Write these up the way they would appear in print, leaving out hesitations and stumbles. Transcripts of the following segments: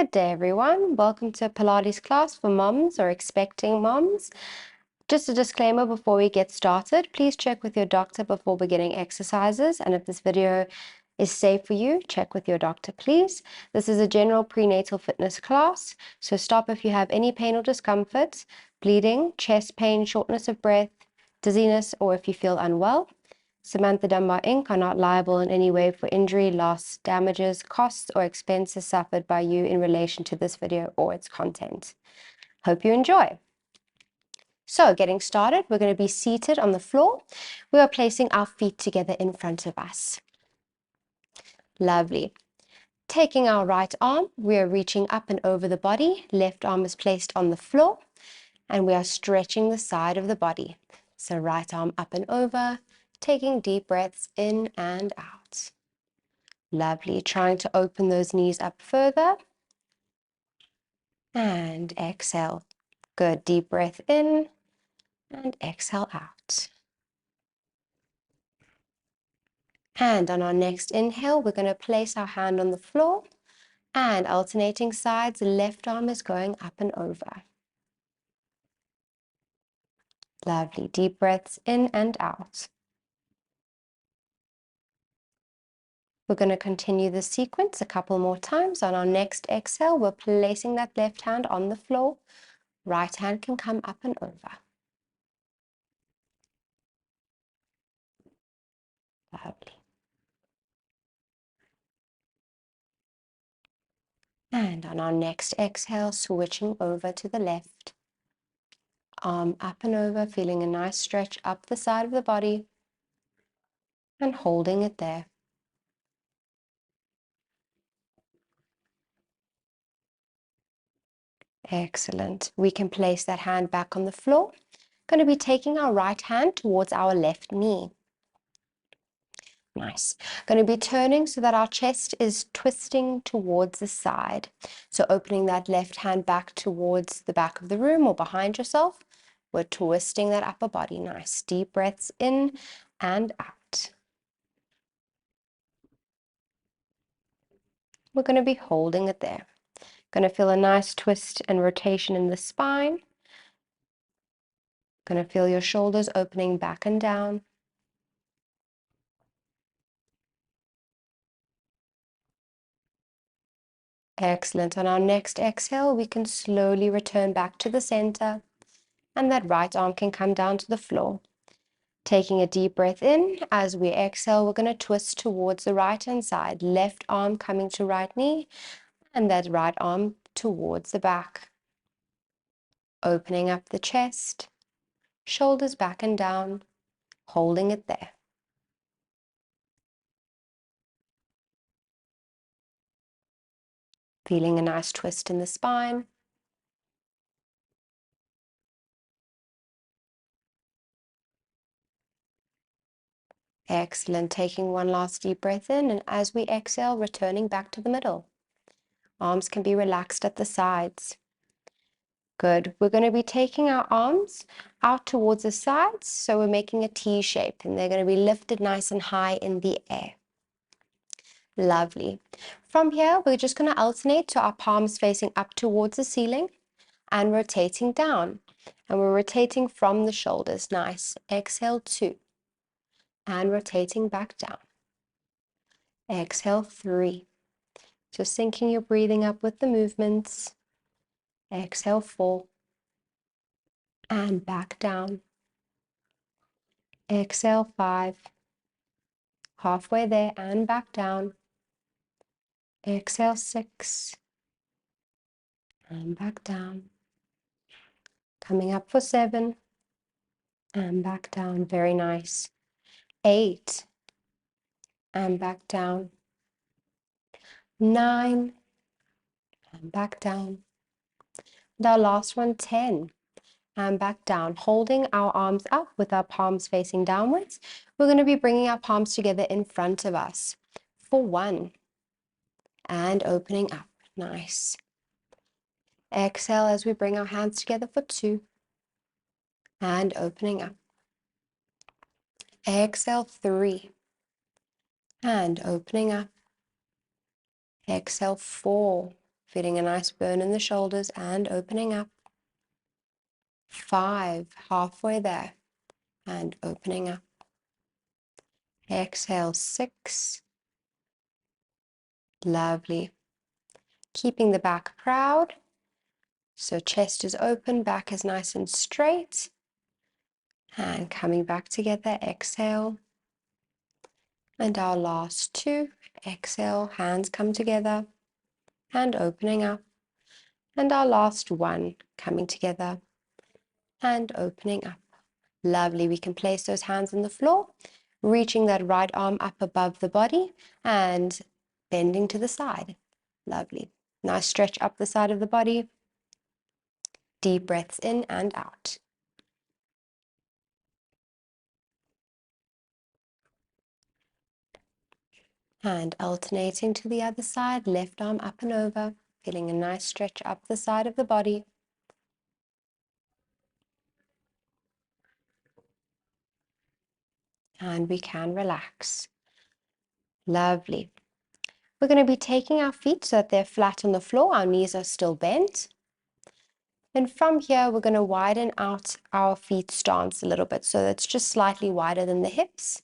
Good day, everyone. Welcome to Pilates class for moms or expecting moms. Just a disclaimer before we get started, please check with your doctor before beginning exercises. And if this video is safe for you, check with your doctor, please. This is a general prenatal fitness class, so stop if you have any pain or discomfort, bleeding, chest pain, shortness of breath, dizziness, or if you feel unwell. Samantha Dunbar Inc. are not liable in any way for injury, loss, damages, costs, or expenses suffered by you in relation to this video or its content. Hope you enjoy. So, getting started, we're going to be seated on the floor. We are placing our feet together in front of us. Lovely. Taking our right arm, we are reaching up and over the body. Left arm is placed on the floor, and we are stretching the side of the body. So, right arm up and over. Taking deep breaths in and out. Lovely. Trying to open those knees up further. And exhale. Good. Deep breath in and exhale out. And on our next inhale, we're going to place our hand on the floor and alternating sides, left arm is going up and over. Lovely. Deep breaths in and out. We're going to continue the sequence a couple more times. On our next exhale, we're placing that left hand on the floor. Right hand can come up and over. Lovely. And on our next exhale, switching over to the left. Arm up and over, feeling a nice stretch up the side of the body and holding it there. Excellent. We can place that hand back on the floor. Going to be taking our right hand towards our left knee. Nice. Going to be turning so that our chest is twisting towards the side. So opening that left hand back towards the back of the room or behind yourself. We're twisting that upper body. Nice. Deep breaths in and out. We're going to be holding it there. Going to feel a nice twist and rotation in the spine. Going to feel your shoulders opening back and down. Excellent. On our next exhale, we can slowly return back to the center, and that right arm can come down to the floor. Taking a deep breath in, as we exhale, we're going to twist towards the right-hand side. Left arm coming to right knee, and that right arm towards the back. Opening up the chest, shoulders back and down, holding it there. Feeling a nice twist in the spine. Excellent. Taking one last deep breath in, and as we exhale, returning back to the middle. Arms can be relaxed at the sides. Good. We're going to be taking our arms out towards the sides, so we're making a T shape, and they're going to be lifted nice and high in the air. Lovely. From here, we're just going to alternate to our palms facing up towards the ceiling and rotating down. And we're rotating from the shoulders. Nice. Exhale, 2. And rotating back down. Exhale, 3. Just syncing your breathing up with the movements. Exhale, 4. And back down. Exhale, 5. Halfway there and back down. Exhale, 6. And back down. Coming up for 7. And back down. Very nice. 8. And back down. 9. And back down. And our last one, 10. And back down. Holding our arms up with our palms facing downwards. We're going to be bringing our palms together in front of us for 1. And opening up. Nice. Exhale as we bring our hands together for 2. And opening up. Exhale, 3. And opening up. Exhale, 4. feeling a nice burn in the shoulders and opening up. 5, halfway there, and opening up. Exhale, 6. Lovely. Keeping the back proud. So chest is open, back is nice and straight. And coming back together, exhale. And our last 2, exhale, hands come together and opening up. And our last 1, coming together and opening up. Lovely. We can place those hands on the floor, reaching that right arm up above the body and bending to the side. Lovely. Nice stretch up the side of the body. Deep breaths in and out. And alternating to the other side, left arm up and over, feeling a nice stretch up the side of the body. And we can relax. Lovely. We're going to be taking our feet so that they're flat on the floor. Our knees are still bent. And from here, we're going to widen out our feet stance a little bit. So that's just slightly wider than the hips.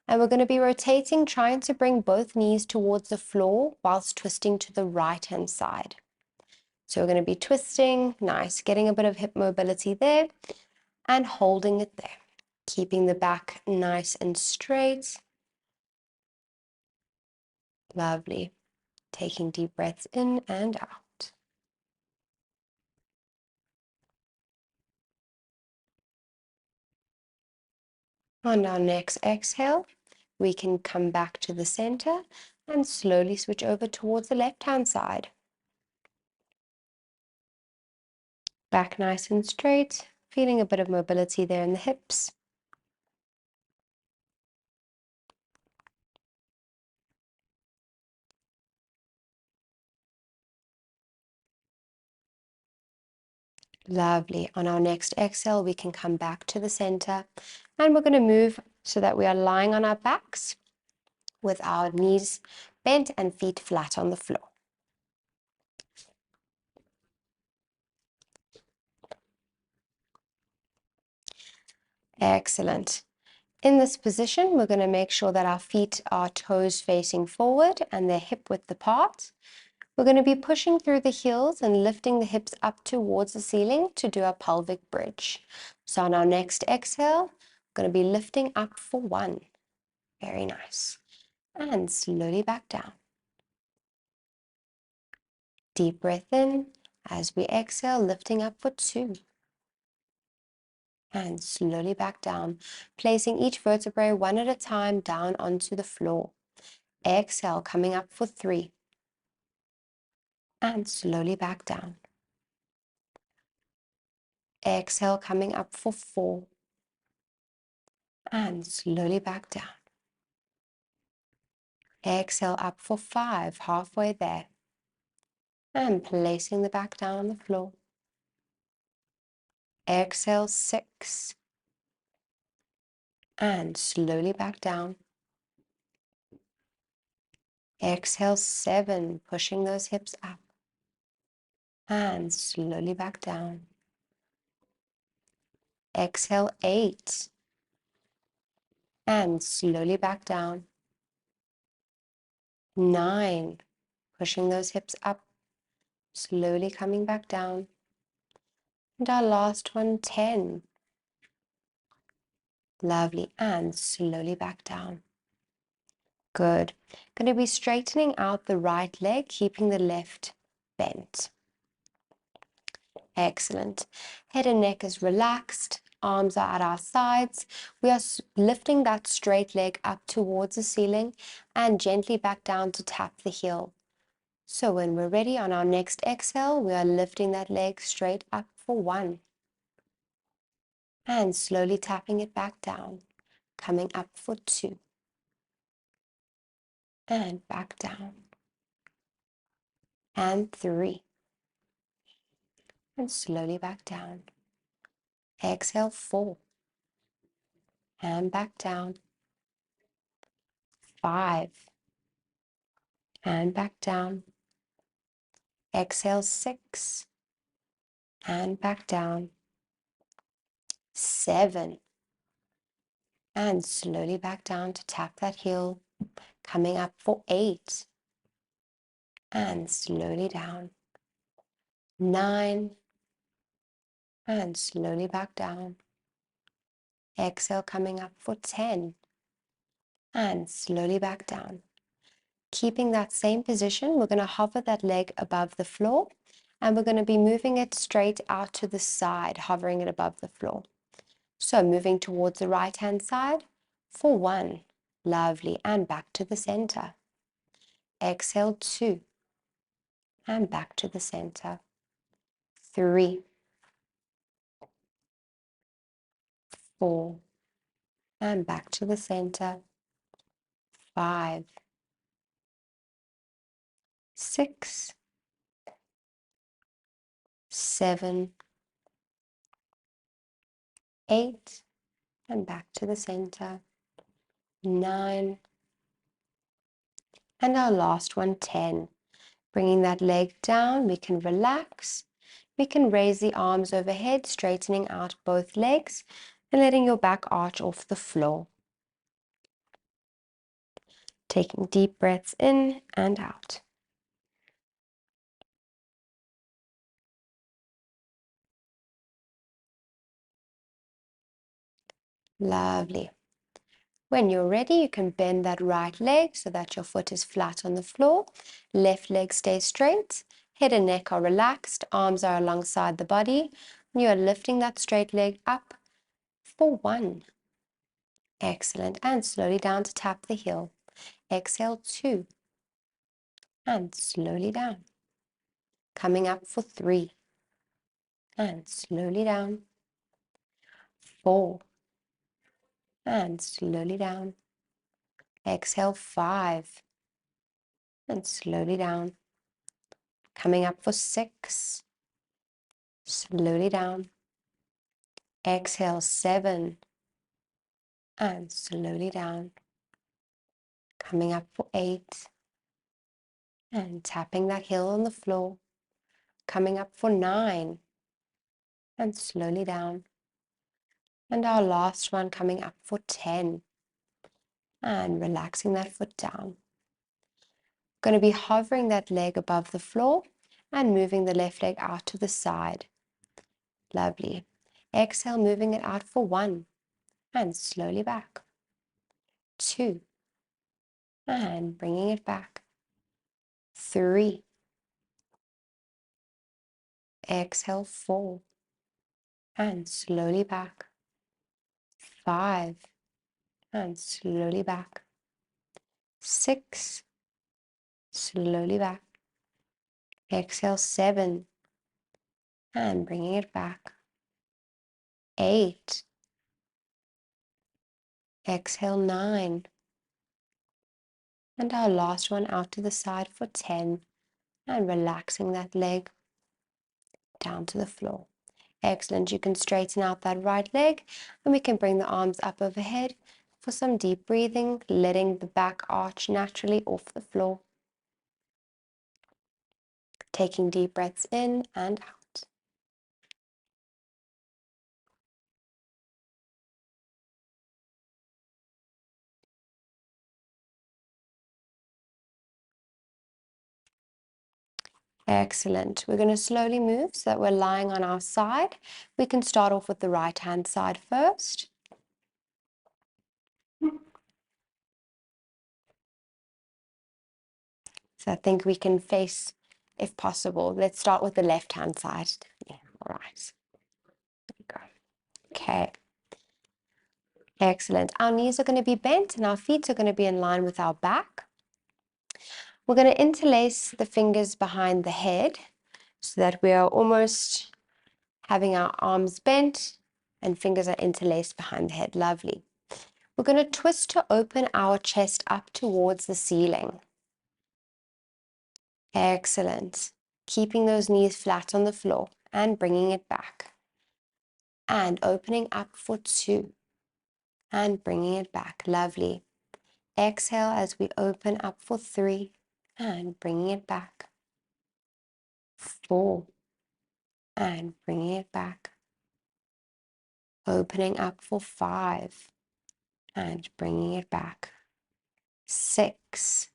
And we're going to be rotating, trying to bring both knees towards the floor whilst twisting to the right-hand side. So we're going to be twisting, nice, getting a bit of hip mobility there and holding it there. Keeping the back nice and straight. Lovely. Taking deep breaths in and out. On our next exhale, we can come back to the center and slowly switch over towards the left-hand side. Back nice and straight, feeling a bit of mobility there in the hips. Lovely. On our next exhale, we can come back to the center and we're going to move so that we are lying on our backs with our knees bent and feet flat on the floor. Excellent. In this position, we're going to make sure that our feet are toes facing forward and they're hip width apart. We're going to be pushing through the heels and lifting the hips up towards the ceiling to do a pelvic bridge. So on our next exhale, we're going to be lifting up for 1. Very nice. And slowly back down. Deep breath in as we exhale, lifting up for 2. And slowly back down, placing each vertebrae one at a time down onto the floor. Exhale, coming up for 3. And slowly back down. Exhale, coming up for 4. And slowly back down. Exhale up for 5, halfway there. And placing the back down on the floor. Exhale 6. And slowly back down. Exhale 7, pushing those hips up. And slowly back down. Exhale 8. And slowly back down. 9, pushing those hips up. Slowly coming back down. And our last one, 10. Lovely. And slowly back down. Good. Going to be straightening out the right leg, keeping the left bent. Excellent. Head and neck is relaxed. Arms are at our sides. We are lifting that straight leg up towards the ceiling and gently back down to tap the heel. So when we're ready on our next exhale, we are lifting that leg straight up for 1. And slowly tapping it back down, coming up for 2. And back down. And 3. And slowly back down. Exhale 4. And back down. 5. And back down. Exhale, 6, and back down. 7, and slowly back down to tap that heel. Coming up for 8, and slowly down. 9, and slowly back down. Exhale, coming up for 10, and slowly back down. Keeping that same position, we're going to hover that leg above the floor, and we're going to be moving it straight out to the side, hovering it above the floor. So moving towards the right-hand side for 1, lovely, and back to the center. Exhale, 2, and back to the center. 3, 4, and back to the center. 5, 6, 7, 8, and back to the center. 9, and our last one, 10. Bringing that leg down, we can relax. We can raise the arms overhead, straightening out both legs and letting your back arch off the floor. Taking deep breaths in and out. Lovely. When you're ready, you can bend that right leg so that your foot is flat on the floor. Left leg stays straight. Head and neck are relaxed. Arms are alongside the body. You are lifting that straight leg up for 1. Excellent. And slowly down to tap the heel. Exhale, 2. And slowly down. Coming up for 3. And slowly down. 4. And slowly down. Exhale, 5. And slowly down. Coming up for 6. Slowly down. Exhale, 7. And slowly down. Coming up for 8. And tapping that heel on the floor. Coming up for 9. And slowly down. And our last one coming up for 10. And relaxing that foot down. Going to be hovering that leg above the floor and moving the left leg out to the side. Lovely. Exhale, moving it out for 1 and slowly back. 2 and bringing it back. 3. Exhale, 4 and slowly back. 5 and slowly back. 6, slowly back. Exhale, 7 and bringing it back. 8. Exhale, 9. And our last one out to the side for 10 and relaxing that leg down to the floor. Excellent. You can straighten out that right leg and we can bring the arms up overhead for some deep breathing, letting the back arch naturally off the floor. Taking deep breaths in and out. Excellent. We're going to slowly move so that we're lying on our side. We can start off with the right hand side first. So I think we can face, if possible. Let's start with the left hand side. Yeah, all right. There we go. Okay. Excellent. Our knees are going to be bent and our feet are going to be in line with our back. We're going to interlace the fingers behind the head so that we are almost having our arms bent and fingers are interlaced behind the head. Lovely. We're going to twist to open our chest up towards the ceiling. Excellent. Keeping those knees flat on the floor and bringing it back. And opening up for 2 and bringing it back. Lovely. Exhale as we open up for 3 and bringing it back. 4, and bringing it back. Opening up for 5, and bringing it back. 6,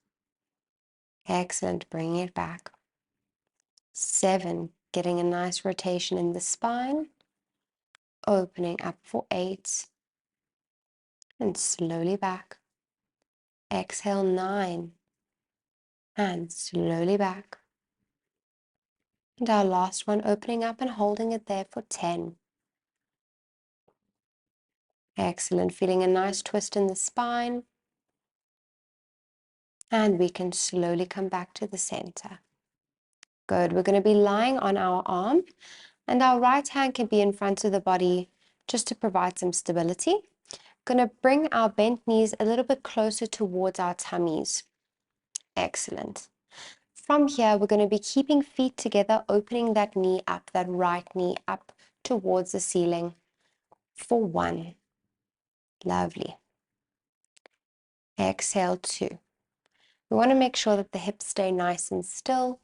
excellent, bringing it back. 7, getting a nice rotation in the spine. Opening up for 8, and slowly back. Exhale 9, and slowly back. And our last one, opening up and holding it there for 10. Excellent, feeling a nice twist in the spine. And we can slowly come back to the center. Good, we're going to be lying on our arm, and our right hand can be in front of the body just to provide some stability. Going to bring our bent knees a little bit closer towards our tummies. Excellent. From here, we're going to be keeping feet together, opening that knee up, that right knee up towards the ceiling for 1. Lovely. Exhale 2. We want to make sure that the hips stay nice and still.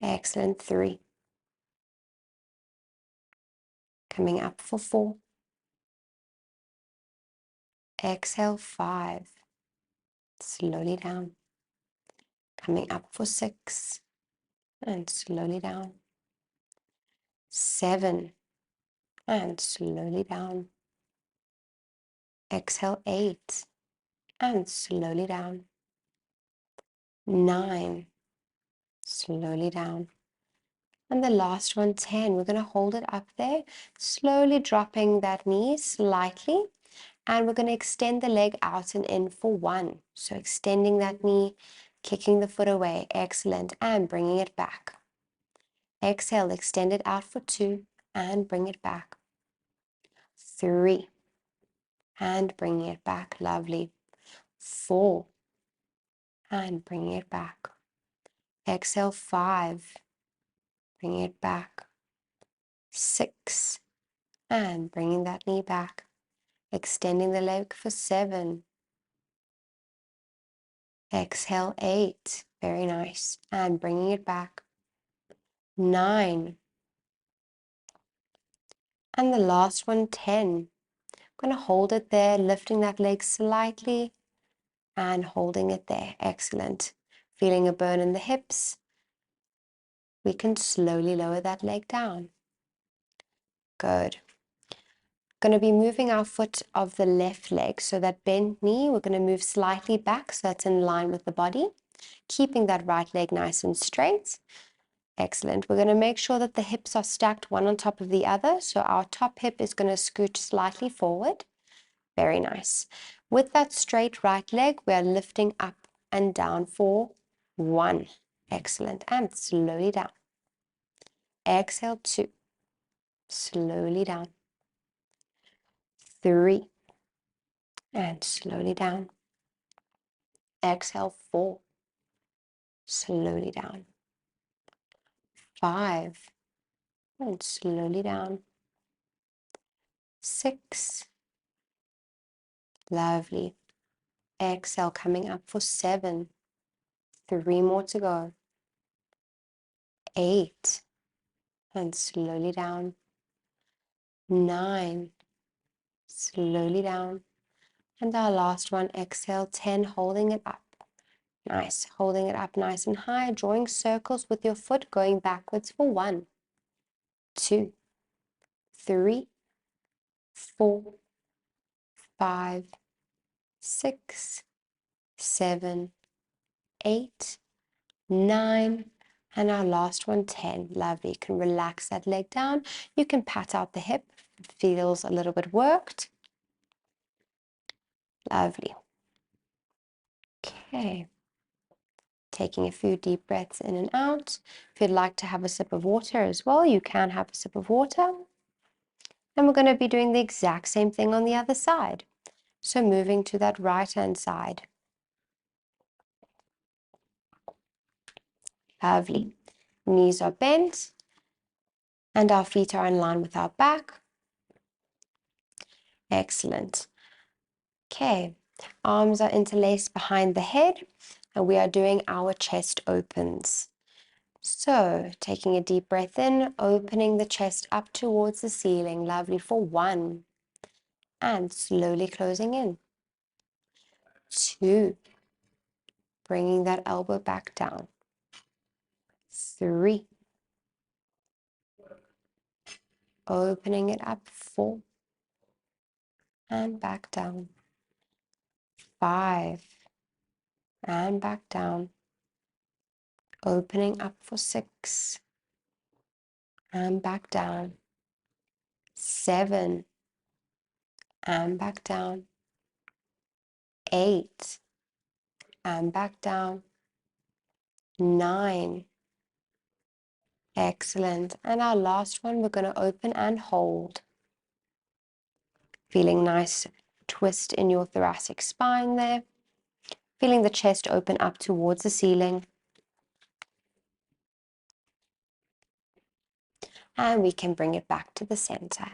Excellent. 3. Coming up for 4. Exhale 5. Slowly down. Coming up for 6. And slowly down. 7. And slowly down. Exhale 8. And slowly down. 9. Slowly down. And the last one, 10. We're going to hold it up there, slowly dropping that knee slightly. And we're going to extend the leg out and in for 1. So extending that knee, kicking the foot away. Excellent. And bringing it back. Exhale, extend it out for 2 and bring it back. 3 and bringing it back. Lovely. 4 and bringing it back. Exhale 5, bringing it back. 6 and bringing that knee back. Extending the leg for 7. Exhale 8, very nice, and bringing it back. 9 and the last one, 10. I'm going to hold it there, lifting that leg slightly and holding it there. Excellent. Feeling a burn in the hips. We can slowly lower that leg down. Good. Going to be moving our foot of the left leg, so that bent knee, we're going to move slightly back so that's in line with the body, keeping that right leg nice and straight. Excellent. We're going to make sure that the hips are stacked one on top of the other, so our top hip is going to scoot slightly forward. Very nice. With that straight right leg, we are lifting up and down for 1. Excellent. And slowly down. Exhale 2. Slowly down. 3 and slowly down. Exhale 4. Slowly down. 5 and slowly down. 6. Lovely. Exhale, coming up for 7. 3 more to go. 8 and slowly down. 9. Slowly down. And our last one, exhale 10, holding it up. Nice. Holding it up nice and high, drawing circles with your foot, going backwards for 1, 2, 3, 4, 5, 6, 7, 8, 9, and our last one, 10. Lovely. You can relax that leg down. You can pat out the hip. It feels a little bit worked. Lovely. Okay. Taking a few deep breaths in and out. If you'd like to have a sip of water as well, you can have a sip of water. And we're going to be doing the exact same thing on the other side. So moving to that right-hand side. Lovely. Knees are bent and our feet are in line with our back. Excellent. Okay, arms are interlaced behind the head and we are doing our chest opens. So, taking a deep breath in, opening the chest up towards the ceiling, lovely, for 1, and slowly closing in. 2, bringing that elbow back down. 3, opening it up. 4, and back down. 5, and back down. Opening up for 6, and back down. 7, and back down. 8, and back down. 9. Excellent. And our last one, we're going to open and hold. Feeling nice twist in your thoracic spine there. Feeling the chest open up towards the ceiling. And we can bring it back to the center.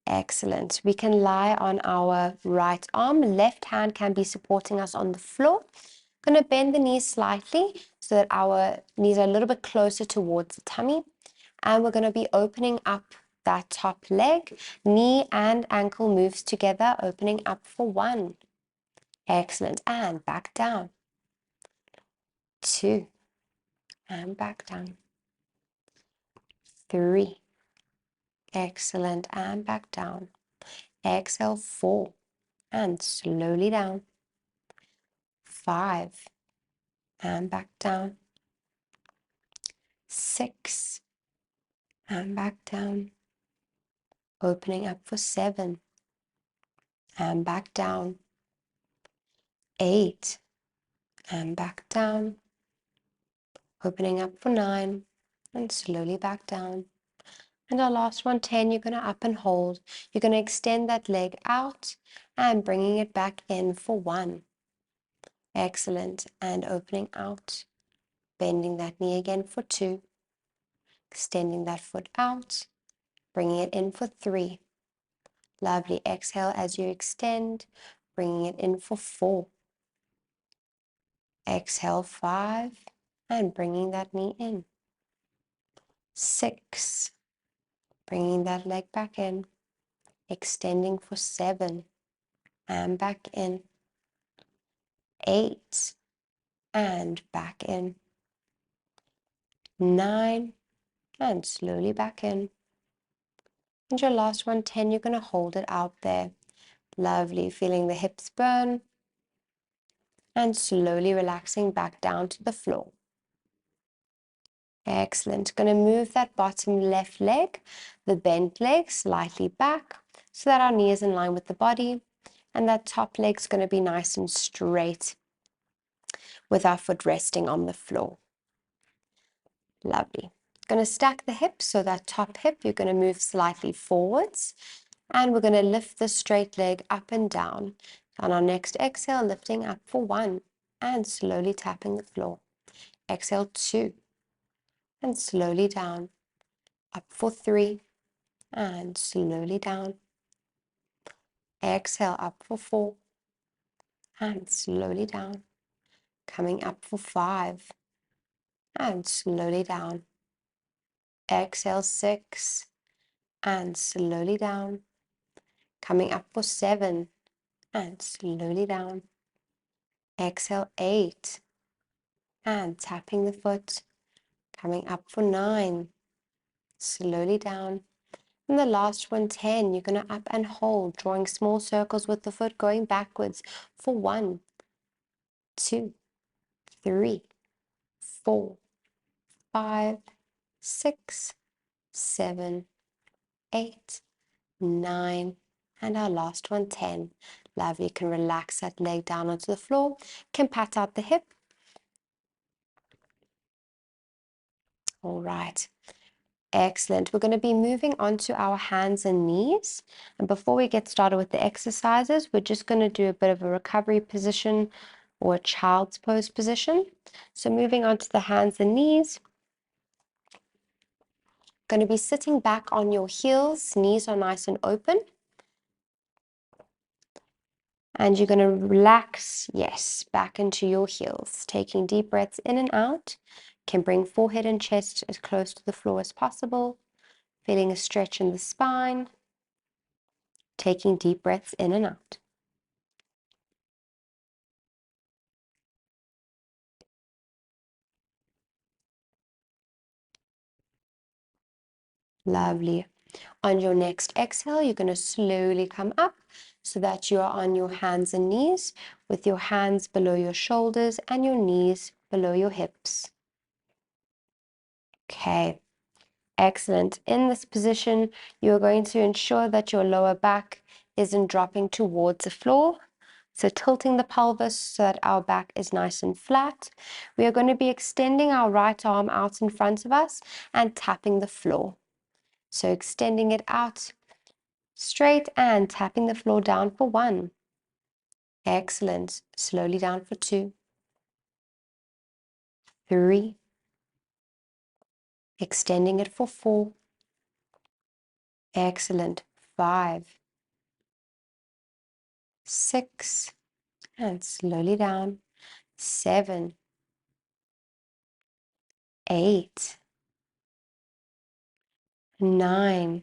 Excellent. We can lie on our right arm. Left hand can be supporting us on the floor. Going to bend the knees slightly so that our knees are a little bit closer towards the tummy. And we're going to be opening up that top leg. Knee and ankle moves together, opening up for 1. Excellent. And back down. 2. And back down. 3. Excellent. And back down. Exhale, 4. And slowly down. 5. And back down. 6. And back down. Opening up for 7. And back down. 8. And back down. Opening up for 9. And slowly back down. And our last one, 10, you're going to up and hold. You're going to extend that leg out and bringing it back in for 1. Excellent. And opening out. Bending that knee again for 2. Extending that foot out. Bringing it in for 3. Lovely. Exhale as you extend. Bringing it in for 4. Exhale, 5. And bringing that knee in. 6. Bringing that leg back in. Extending for 7. And back in. 8. And back in. 9. And slowly back in. And your last one, 10, you're going to hold it out there. Lovely. Feeling the hips burn. And slowly relaxing back down to the floor. Excellent. Going to move that bottom left leg, the bent leg, slightly back so that our knee is in line with the body. And that top leg's going to be nice and straight with our foot resting on the floor. Lovely. Going to stack the hips, so that top hip, you're going to move slightly forwards. And we're going to lift the straight leg up and down. On our next exhale, lifting up for 1 and slowly tapping the floor. Exhale, 2 and slowly down. Up for 3 and slowly down. Exhale, up for 4 and slowly down. Coming up for 5 and slowly down. Exhale, 6 and slowly down. Coming up for 7 and slowly down. Exhale, 8 and tapping the foot. Coming up for 9, slowly down. And the last one, 10, you're going to up and hold, drawing small circles with the foot, going backwards for 1, 2, 3, 4, 5, 6, 7, 8, 9, and our last one, 10. Lovely. You can relax that leg down onto the floor, can pat out the hip. All right. Excellent. We're going to be moving on to our hands and knees. And before we get started with the exercises, we're just going to do a bit of a recovery position or a child's pose position. So moving on to the hands and knees. Going to be sitting back on your heels. Knees are nice and open. And you're going to relax, yes, back into your heels. Taking deep breaths in and out. can bring forehead and chest as close to the floor as possible, feeling a stretch in the spine, taking deep breaths in and out. Lovely. On your next exhale, you're going to slowly come up so that you are on your hands and knees with your hands below your shoulders and your knees below your hips. Okay, excellent. In this position, you're going to ensure that your lower back isn't dropping towards the floor. So tilting the pelvis so that our back is nice and flat. We are going to be extending our right arm out in front of us and tapping the floor. So extending it out straight and tapping the floor down for 1. Excellent. Slowly down for 2, 3, extending it for 4. Excellent. 5, 6, and slowly down. 7, 8, 9,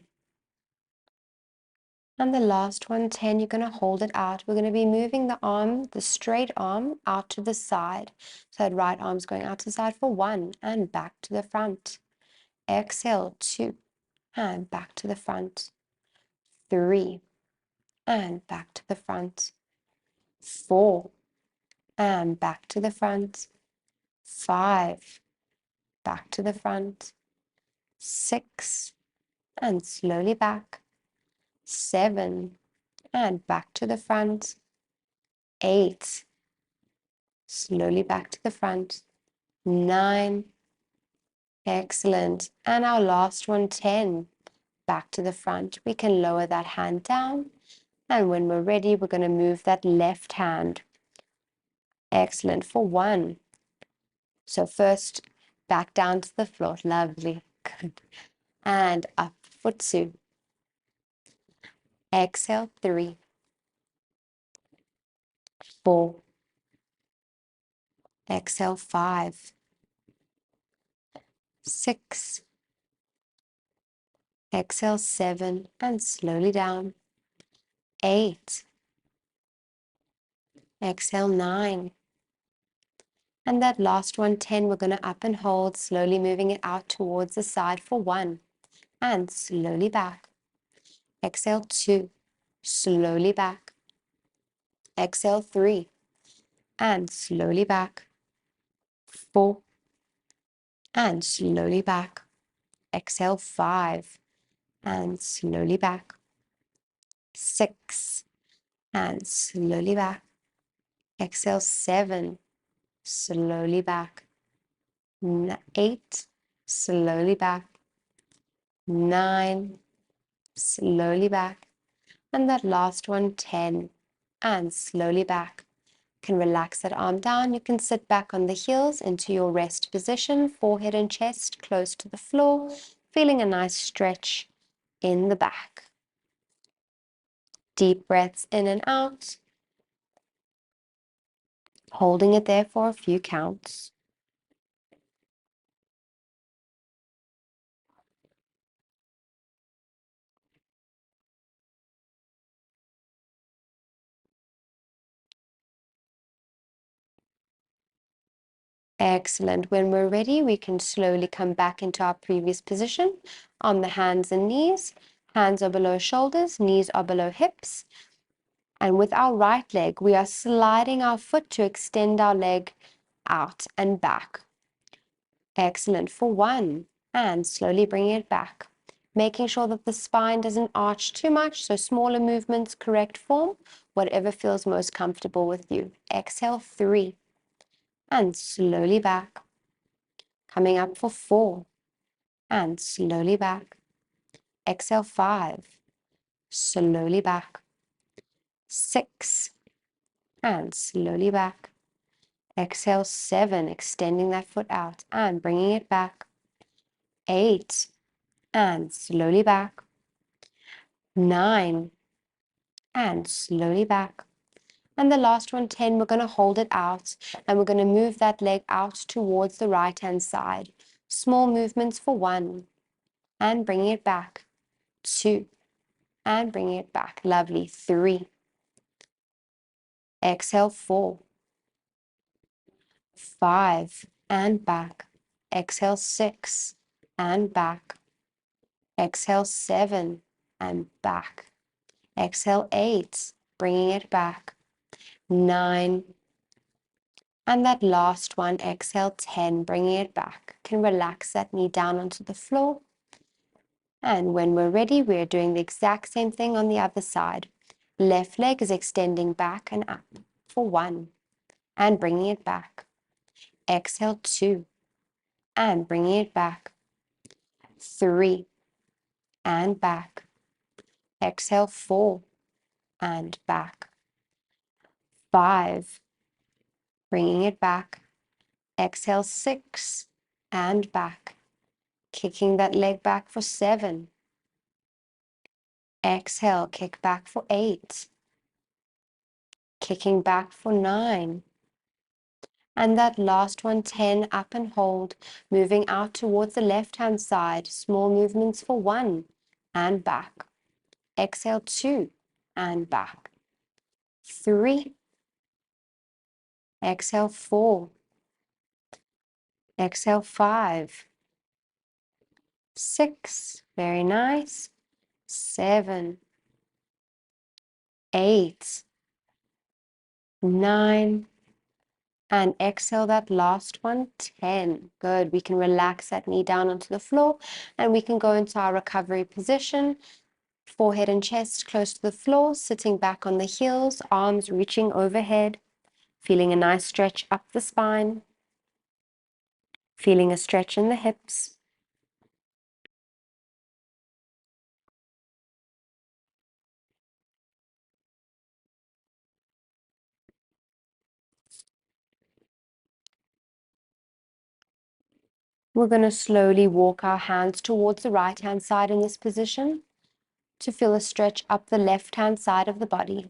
and the last one, 10. You're going to hold it out. We're going to be moving the arm, the straight arm, out to the side. So that right arm's going out to the side for 1 and back to the front. Exhale, 2, and back to the front. 3, and back to the front. 4, and back to the front. 5, back to the front. 6, and slowly back. 7, and back to the front. 8, slowly back to the front. 9, excellent. And our last one, 10, back to the front. We can lower that hand down. And when we're ready, we're going to move that left hand. Excellent. For 1. So first, back down to the floor. Lovely. Good. And up for 2. Exhale, 3, 4. Exhale, 5, 6. Exhale, 7, and slowly down. 8. Exhale, 9. And that last one, 10, we're going to up and hold, slowly moving it out towards the side for 1. And slowly back. Exhale, 2. Slowly back. Exhale, 3. And slowly back. 4. And slowly back. Exhale, 5. And slowly back. 6. And slowly back. Exhale, 7. Slowly back. 8. Slowly back. 9. Slowly back. And that last one, 10. And slowly back. You can relax that arm down. You can sit back on the heels into your rest position, forehead and chest close to the floor, feeling a nice stretch in the back. Deep breaths in and out, holding it there for a few counts. Excellent. When we're ready, we can slowly come back into our previous position on the hands and knees. Hands are below shoulders, knees are below hips. And with our right leg, we are sliding our foot to extend our leg out and back. Excellent. For 1, and slowly bringing it back. Making sure that the spine doesn't arch too much, so smaller movements, correct form, whatever feels most comfortable with you. Exhale, 3, and slowly back. Coming up for 4, and slowly back. Exhale, 5, slowly back. 6, and slowly back. Exhale, 7, extending that foot out and bringing it back. 8, and slowly back. 9, and slowly back. And the last one, 10, we're going to hold it out and we're going to move that leg out towards the right-hand side. Small movements for 1 and bringing it back. 2 and bringing it back. Lovely. 3. Exhale, 4. 5 and back. Exhale, 6 and back. Exhale, 7 and back. Exhale, 8, bringing it back. 9. And that last one, exhale, 10, bringing it back. Can relax that knee down onto the floor. And when we're ready, we're doing the exact same thing on the other side. Left leg is extending back and up for 1 and bringing it back. Exhale, 2 and bringing it back. 3 and back. Exhale, 4 and back. 5, bringing it back. Exhale, 6 and back. Kicking that leg back for 7. Exhale, kick back for 8. Kicking back for 9. And that last one, 10, up and hold, moving out towards the left-hand side. Small movements for 1 and back. Exhale, 2 and back. 3. Exhale, 4. Exhale, 5. 6. Very nice. 7. 8. 9. And exhale that last one, 10. Good. We can relax that knee down onto the floor and we can go into our recovery position. Forehead and chest close to the floor, sitting back on the heels, arms reaching overhead, feeling a nice stretch up the spine, feeling a stretch in the hips. We're going to slowly walk our hands towards the right-hand side in this position to feel a stretch up the left-hand side of the body.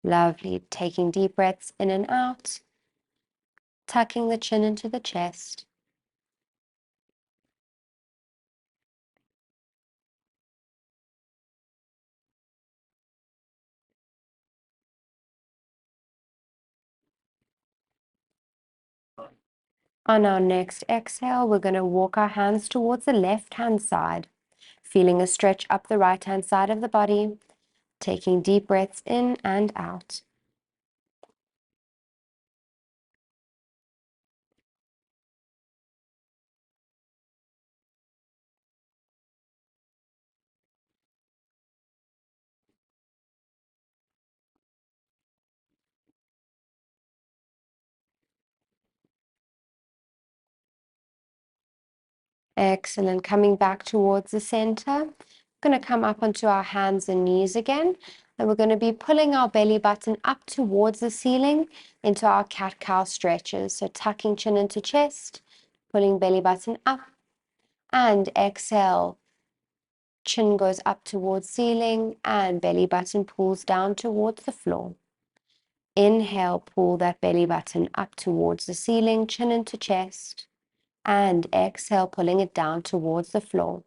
Lovely. Taking deep breaths in and out, tucking the chin into the chest. On our next exhale, we're going to walk our hands towards the left-hand side, feeling a stretch up the right-hand side of the body, taking deep breaths in and out. Excellent. Coming back towards the center. We're going to come up onto our hands and knees again. And we're going to be pulling our belly button up towards the ceiling into our cat-cow stretches. So tucking chin into chest, pulling belly button up, and exhale. Chin goes up towards ceiling and belly button pulls down towards the floor. Inhale, pull that belly button up towards the ceiling, chin into chest. And exhale, pulling it down towards the floor.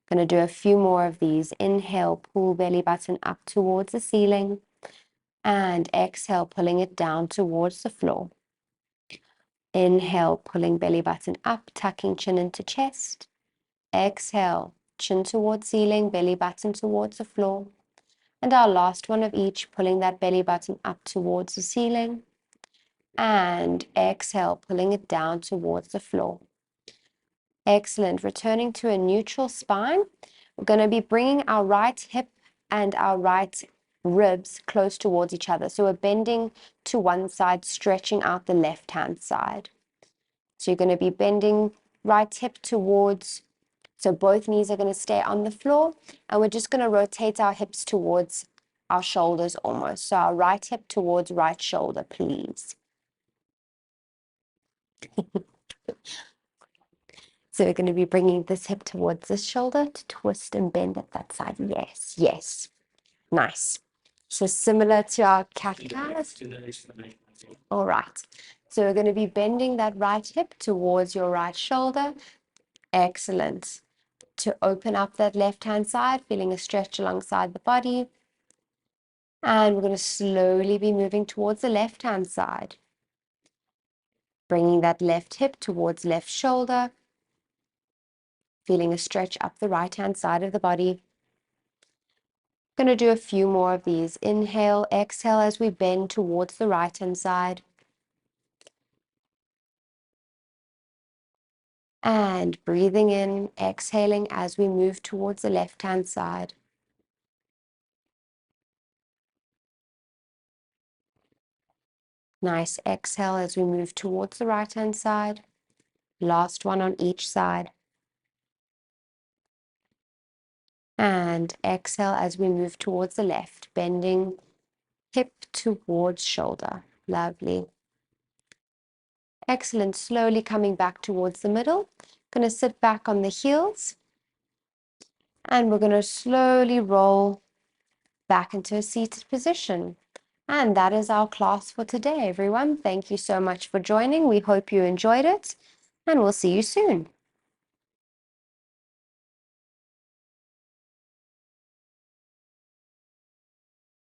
Going to do a few more of these. Inhale, pull belly button up towards the ceiling. And exhale, pulling it down towards the floor. Inhale, pulling belly button up, tucking chin into chest. Exhale, chin towards ceiling, belly button towards the floor. And our last one of each, pulling that belly button up towards the ceiling. And exhale, pulling it down towards the floor. Excellent. Returning to a neutral spine. We're going to be bringing our right hip and our right ribs close towards each other. So we're bending to one side, stretching out the left-hand side. So you're going to be bending right hip towards, so both knees are going to stay on the floor, and we're just going to rotate our hips towards our shoulders almost. So our right hip towards right shoulder, please. So we're going to be bringing this hip towards this shoulder to twist and bend at that side. Yes, yes. Nice. So similar to our cat cows. All right. So we're going to be bending that right hip towards your right shoulder. Excellent. To open up that left-hand side, feeling a stretch alongside the body. And we're going to slowly be moving towards the left-hand side. Bringing that left hip towards left shoulder. Feeling a stretch up the right-hand side of the body. Going to do a few more of these. Inhale, exhale as we bend towards the right-hand side. And breathing in, exhaling as we move towards the left-hand side. Nice exhale as we move towards the right-hand side. Last one on each side. And exhale as we move towards the left, bending hip towards shoulder. Lovely. Excellent. Slowly coming back towards the middle. Going to sit back on the heels. And we're going to slowly roll back into a seated position. And that is our class for today, everyone. Thank you so much for joining. We hope you enjoyed it, and we'll see you soon.